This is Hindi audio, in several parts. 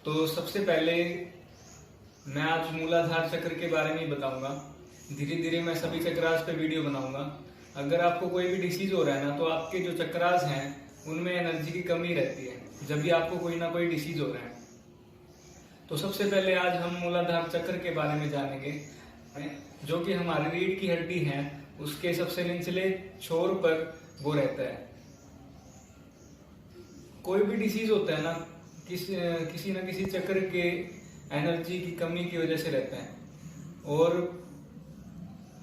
तो सबसे पहले मैं आज मूलाधार चक्र के बारे में ही बताऊंगा। धीरे धीरे मैं सभी चक्रास पे वीडियो बनाऊंगा। अगर आपको कोई भी डिसीज हो रहा है ना, तो आपके जो चक्रास हैं उनमें एनर्जी की कमी रहती है जब भी आपको कोई ना कोई डिसीज हो रहा है। तो सबसे पहले आज हम मूलाधार चक्र के बारे में जानेंगे, जो कि हमारी रीढ़ की हड्डी है उसके सबसे निचले छोर पर वो रहता है। कोई भी डिसीज होता है ना, किसी न किसी चक्र के एनर्जी की कमी की वजह से रहता है। और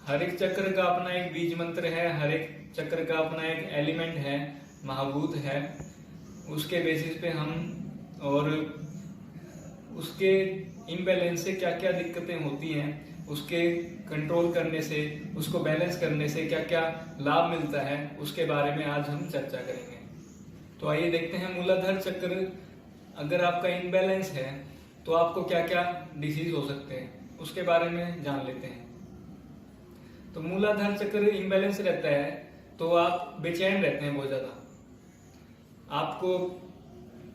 हर एक चक्र का अपना एक बीज मंत्र है, हर एक चक्र का अपना एक एलिमेंट है, महाभूत है। उसके बेसिस पे हम और उसके इम्बैलेंस से क्या क्या दिक्कतें होती हैं, उसके कंट्रोल करने से, उसको बैलेंस करने से क्या क्या लाभ मिलता है, उसके बारे में आज हम चर्चा करेंगे। तो आइए देखते हैं मूलाधार चक्र अगर आपका इम्बैलेंस है तो आपको क्या क्या डिसीज हो सकते हैं, उसके बारे में जान लेते हैं। तो मूलाधार चक्र इम्बैलेंस रहता है तो आप बेचैन रहते हैं बहुत ज्यादा, आपको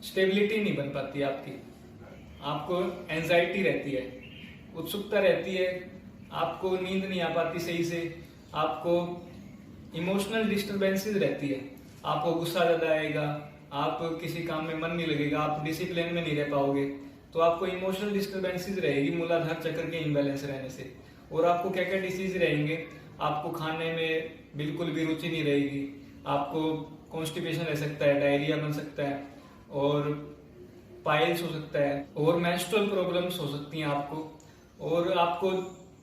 स्टेबिलिटी नहीं बन पाती, आपको एंजाइटी रहती है, उत्सुकता रहती है, आपको नींद नहीं आ पाती सही से, आपको इमोशनल डिस्टर्बेंसेस रहती है, आपको गुस्सा ज्यादा आएगा, आप किसी काम में मन नहीं लगेगा, आप डिसिप्लिन में नहीं रह पाओगे। तो आपको इमोशनल डिस्टर्बेंसेस रहेगी मूलाधार चक्र के इम्बैलेंस रहने से। और आपको क्या क्या डिसीज रहेंगे, आपको खाने में बिल्कुल भी रुचि नहीं रहेगी, आपको कॉन्स्टिपेशन रह सकता है, डायरिया बन सकता है, और पाइल्स हो सकता है, और मेंस्ट्रुअल प्रॉब्लम्स हो सकती हैं आपको, और आपको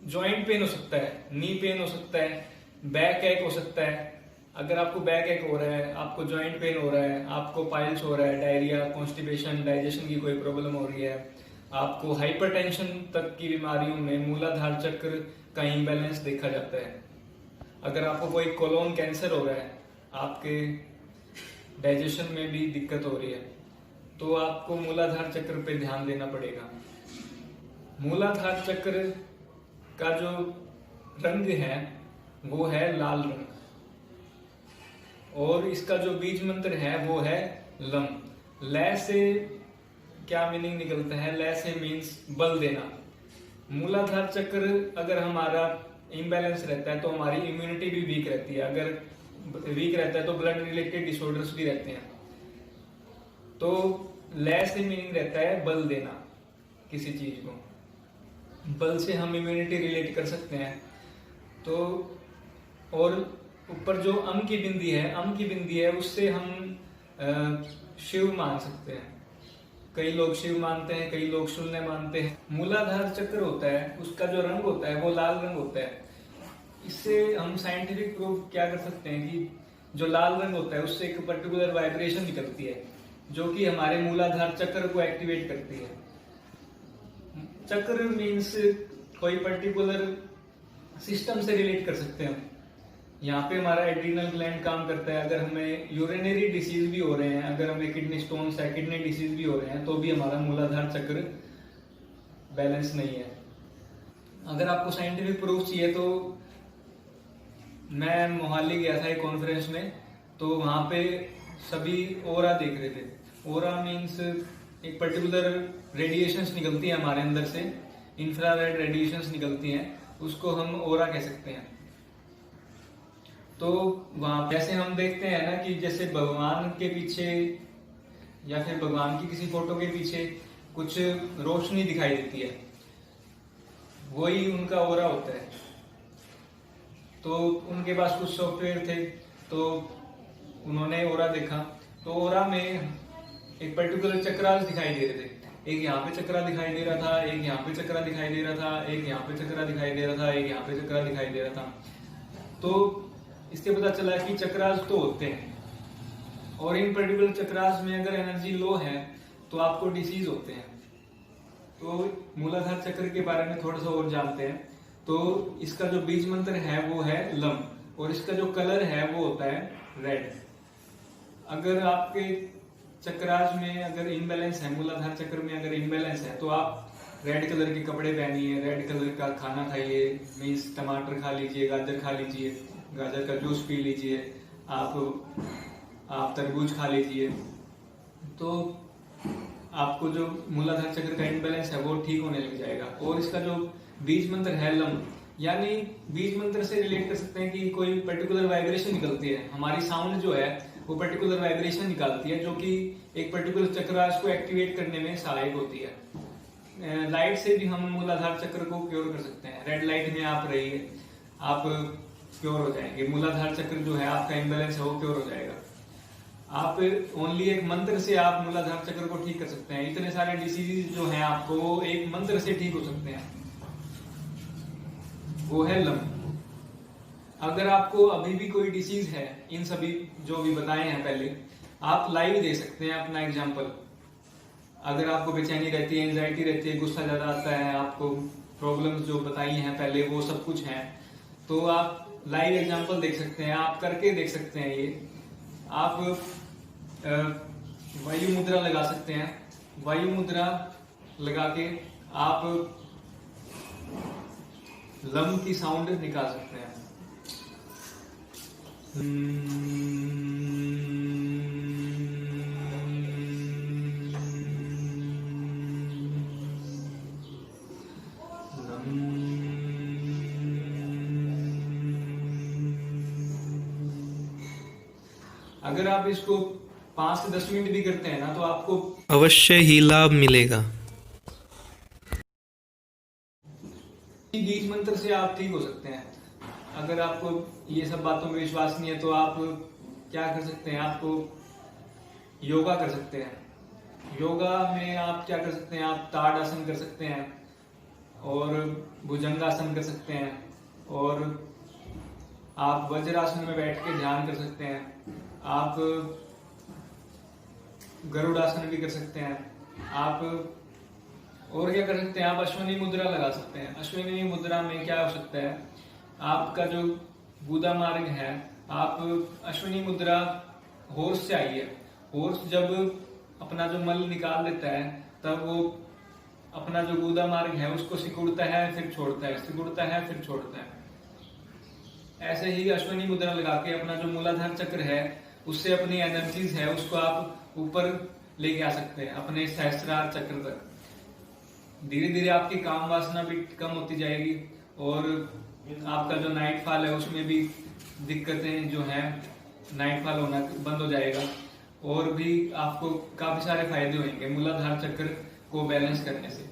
जॉइंट पेन हो सकता है, नी पेन हो सकता है, बैक एक हो सकता है। अगर आपको बैक एक हो रहा है, आपको जॉइंट पेन हो रहा है, आपको पाइल्स हो रहा है, डायरिया, कॉन्स्टिपेशन, डाइजेशन की कोई प्रॉब्लम हो रही है, आपको हाइपरटेंशन तक की बीमारियों में मूलाधार चक्र का इम्बैलेंस देखा जाता है। अगर आपको कोई कोलोन कैंसर हो रहा है, आपके डाइजेशन में भी दिक्कत हो रही है, तो आपको मूलाधार चक्र पे ध्यान देना पड़ेगा। मूलाधार चक्र का जो रंग है वो है लाल रंग, और इसका जो बीज मंत्र है वो है लम। लय से क्या मीनिंग निकलता है? लय से मीन्स बल देना। मूलाधार चक्र अगर हमारा इम्बैलेंस रहता है तो हमारी इम्यूनिटी भी वीक रहती है, अगर वीक रहता है तो ब्लड रिलेटेड डिसऑर्डर्स भी रहते हैं। तो लय से मीनिंग रहता है बल देना किसी चीज को, बल से हम इम्यूनिटी रिलेट कर सकते हैं। तो और ऊपर जो अम की बिंदी है उससे हम शिव मान सकते हैं। कई लोग शिव मानते हैं, कई लोग शून्य मानते हैं। मूलाधार चक्र होता है, उसका जो रंग होता है वो लाल रंग होता है। इससे हम साइंटिफिक प्रूफ क्या कर सकते हैं कि जो लाल रंग होता है उससे एक पर्टिकुलर वाइब्रेशन निकलती है जो कि हमारे मूलाधार चक्र को एक्टिवेट करती है। चक्र मीन्स कोई पर्टिकुलर सिस्टम से रिलेट कर सकते हैं। यहाँ पे हमारा एड्रीनल ग्लैंड काम करता है। अगर हमें यूरिनरी डिसीज भी हो रहे हैं, अगर हमें किडनी स्टोन्स है, किडनी डिसीज भी हो रहे हैं, तो भी हमारा मूलाधार चक्र बैलेंस नहीं है। अगर आपको साइंटिफिक प्रूफ चाहिए तो मैं मोहाली गया था एक कॉन्फ्रेंस में, तो वहां पे सभी ओरा देख रहे थे। ओरा मीन्स एक पर्टिकुलर रेडिएशंस निकलती है हमारे अंदर से, इंफ्रारेड रेडिएशंस निकलती हैं, उसको हम ओरा कह सकते हैं। तो वहां जैसे हम देखते हैं ना कि जैसे भगवान के पीछे या फिर भगवान की किसी फोटो के पीछे कुछ रोशनी दिखाई देती है, वही उनका ओरा होता है। तो उनके पास कुछ सॉफ्टवेयर थे, तो उन्होंने ओरा देखा, तो ओरा में एक पर्टिकुलर चक्रास दिखाई दे रहे थे। एक यहाँ पे चक्रा दिखाई दे रहा था, एक यहाँ पे चक्रा दिखाई दे रहा था, एक यहाँ पे चक्रा दिखाई दे रहा था, एक यहाँ पे चक्रा दिखाई दे रहा था। तो इससे पता चला कि चक्रास तो होते हैं, और इन पर्टिकुलर चक्रास में अगर एनर्जी लो है तो आपको डिसीज होते हैं। तो मूलाधार चक्र के बारे में थोड़ा सा और जानते हैं। तो इसका जो बीज मंत्र है वो है लम, और इसका जो कलर है वो होता है रेड। अगर आपके चक्रास में अगर इम्बैलेंस है, मूलाधार चक्र में अगर इम्बैलेंस है, तो आप रेड कलर के कपड़े पहनिए, रेड कलर का खाना खाइए, मीन्स टमाटर खा लीजिए, गाजर खा लीजिए, गाजर का जूस पी लीजिए, आप तरबूज खा लीजिए। तो आपको जो मूलाधार चक्र का इम्बैलेंस है वो ठीक होने लग जाएगा। और इसका जो बीज मंत्र है लम, यानी बीज मंत्र से रिलेट कर सकते हैं कि कोई पर्टिकुलर वाइब्रेशन निकलती है, हमारी साउंड जो है वो पर्टिकुलर वाइब्रेशन निकालती है, जो कि एक पर्टिकुलर चक्रास को एक्टिवेट करने में सहायक होती है। लाइट से भी हम मूलाधार चक्र को क्योर कर सकते हैं। रेड लाइट में आप रहिए, आप क्योर हो जाएंगे। मूलाधार चक्र जो है आपका इम्बैलेंस है वो क्योर हो जाएगा। आप ओनली एक मंत्र से आप मूलाधार चक्र को ठीक कर सकते हैं। इतने सारे डिसीज जो हैं आपको वो एक मंत्र से ठीक हो सकते हैं, वो है लम। अगर आपको अभी भी कोई डिसीज है, इन सभी जो भी बताए हैं पहले, आप लाइव दे सकते हैं अपना एग्जाम्पल। अगर आपको बेचैनी रहती है, एंजाइटी रहती है, गुस्सा ज्यादा आता है, आपको प्रॉब्लम्स जो बताई हैं पहले वो सब कुछ हैं, तो आप लाइव एग्जाम्पल देख सकते हैं, आप करके देख सकते हैं। ये आप वायु मुद्रा लगा सकते हैं। वायु मुद्रा लगा के आप लम की साउंड निकाल सकते हैं। अगर आप इसको 5 से 10 मिनट भी करते हैं ना, तो आपको अवश्य ही लाभ मिलेगा। बीज मंत्र से आप ठीक हो सकते हैं। अगर आपको ये सब बातों में विश्वास नहीं है तो आप क्या कर सकते हैं, आपको योगा कर सकते हैं। योगा में आप क्या कर सकते हैं, आप ताड़ आसन कर सकते हैं और भुजंगासन कर सकते हैं, और आप वज्रासन में बैठ के ध्यान कर सकते हैं। आप गरुड़ासन भी कर सकते हैं। आप और क्या कर सकते हैं, आप अश्विनी मुद्रा लगा सकते हैं। अश्विनी मुद्रा में क्या हो सकता है, आपका जो गुदा मार्ग है, आप अश्विनी मुद्रा हॉर्स से आई है। हॉर्स जब अपना जो मल निकाल देता है तब वो अपना जो गुदा मार्ग है उसको सिकुड़ता है फिर छोड़ता है, सिकुड़ता है फिर छोड़ता है। ऐसे ही अश्विनी मुद्रा लगा के अपना जो मूलाधार चक्र है उससे अपनी एनर्जीज है उसको आप ऊपर लेके आ सकते हैं, अपने सहस्त्रार चक्र तक। धीरे धीरे आपकी काम वासना भी कम होती जाएगी और आपका जो नाइट फॉल है उसमें भी दिक्कतें जो हैं, नाइट फॉल होना बंद हो जाएगा और भी आपको काफी सारे फायदे होंगे मूलाधार चक्र को बैलेंस करने से।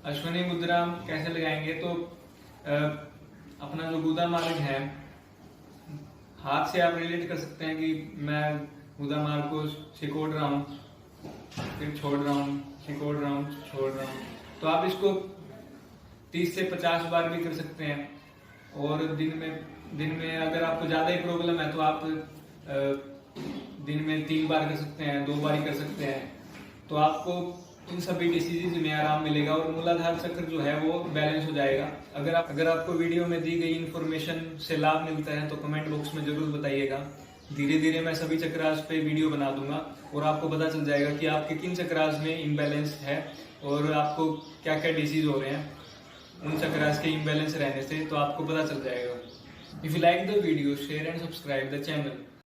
अश्विनी मुद्रा कैसे लगाएंगे, तो अपना जो गुदा मार्ग है हाथ से आप रिलेट कर सकते हैं कि मैं गुदा मार्ग को सिकोड़ रहा हूँ, फिर छोड़ रहा हूँ, सिकोड़ रहा हूँ, छोड़ रहा हूँ। तो आप इसको 30 से 50 बार भी कर सकते हैं। और दिन में अगर आपको ज्यादा ही प्रॉब्लम है तो आप दिन में 3 बार कर सकते हैं, 2 बार ही कर सकते हैं। तो आपको इन सभी डिसीजेज में आराम मिलेगा और मूलाधार चक्र जो है वो बैलेंस हो जाएगा। अगर आपको वीडियो में दी गई इन्फॉर्मेशन से लाभ मिलता है तो कमेंट बॉक्स में जरूर बताइएगा। धीरे धीरे मैं सभी चक्रास पे वीडियो बना दूंगा और आपको पता चल जाएगा कि आपके किन चक्रास में इम्बैलेंस है और आपको क्या क्या डिसीज हो रहे हैं उन चक्रास के इम्बैलेंस रहने से, तो आपको पता चल जाएगा। If you like the video, share and subscribe the channel.